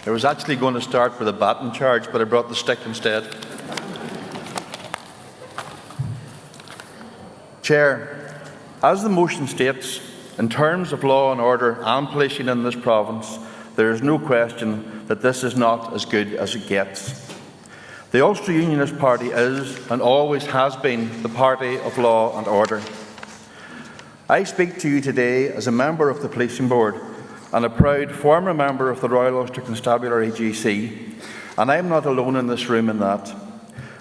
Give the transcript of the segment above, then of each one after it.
I was actually going to start with a baton charge, but I brought the stick instead. Chair, as the motion states, in terms of law and order and policing in this province, there is no question that this is not as good as it gets. The Ulster Unionist Party is, and always has been, the party of law and order. I speak to you today as a member of the Policing Board and a proud former member of the Royal Ulster Constabulary GC, and I am not alone in this room in that.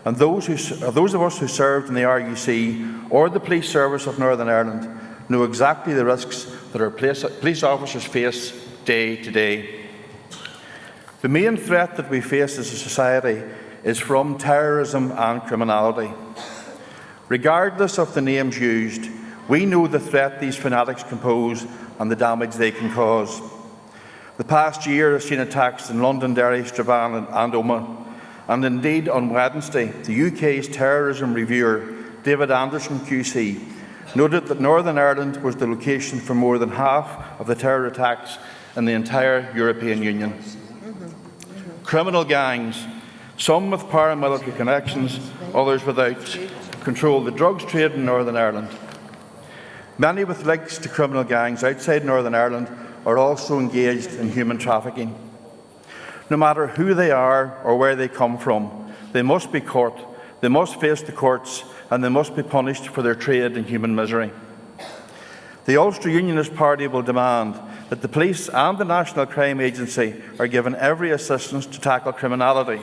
And those of us who served in the RUC or the Police Service of Northern Ireland know exactly the risks that our police officers face day to day. The main threat that we face as a society is from terrorism and criminality. Regardless of the names used, we know the threat these fanatics can pose and the damage they can cause. The past year has seen attacks in Londonderry, Strabane and Omagh, and indeed on Wednesday, the UK's terrorism reviewer, David Anderson QC, noted that Northern Ireland was the location for more than half of the terror attacks in the entire European Union. Criminal gangs, some with paramilitary connections, others without, control the drugs trade in Northern Ireland. Many with links to criminal gangs outside Northern Ireland are also engaged in human trafficking. No matter who they are or where they come from, they must be caught, they must face the courts, and they must be punished for their trade in human misery. The Ulster Unionist Party will demand that the police and the National Crime Agency are given every assistance to tackle criminality,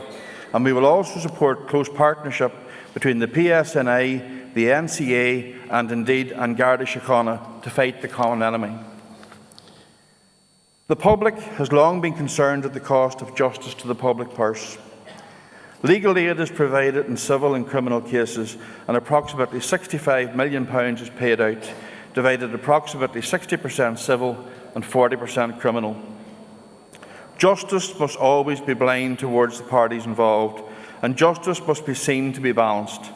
and we will also support close partnership between the PSNI, the NCA and indeed An Garda Síochána to fight the common enemy. The public has long been concerned at the cost of justice to the public purse. Legal aid is provided in civil and criminal cases, and approximately £65 million is paid out, divided approximately 60% civil and 40% criminal. Justice must always be blind towards the parties involved, and justice must be seen to be balanced.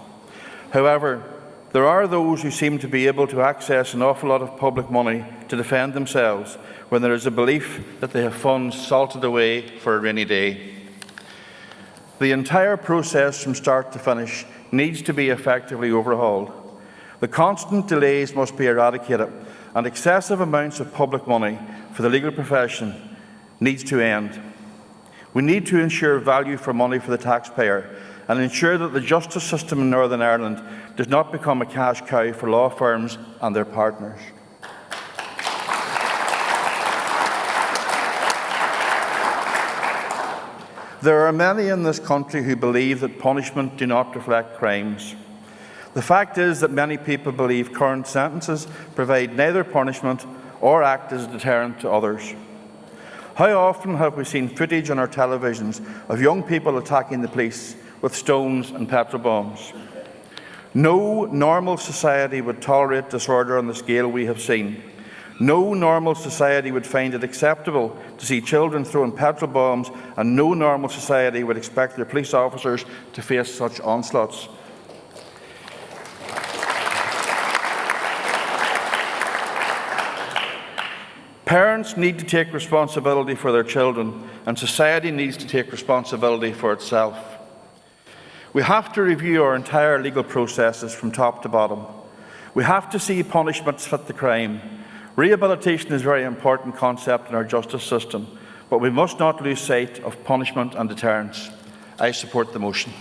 However, there are those who seem to be able to access an awful lot of public money to defend themselves when there is a belief that they have funds salted away for a rainy day. The entire process from start to finish needs to be effectively overhauled. The constant delays must be eradicated, and excessive amounts of public money for the legal profession needs to end. We need to ensure value for money for the taxpayer and ensure that the justice system in Northern Ireland does not become a cash cow for law firms and their partners. There are many in this country who believe that punishment do not reflect crimes. The fact is that many people believe current sentences provide neither punishment or act as a deterrent to others. How often have we seen footage on our televisions of young people attacking the police with stones and petrol bombs? No normal society would tolerate disorder on the scale we have seen. No normal society would find it acceptable to see children throwing petrol bombs, and no normal society would expect their police officers to face such onslaughts. Parents need to take responsibility for their children, and society needs to take responsibility for itself. We have to review our entire legal processes from top to bottom. We have to see punishments fit the crime. Rehabilitation is a very important concept in our justice system, but we must not lose sight of punishment and deterrence. I support the motion.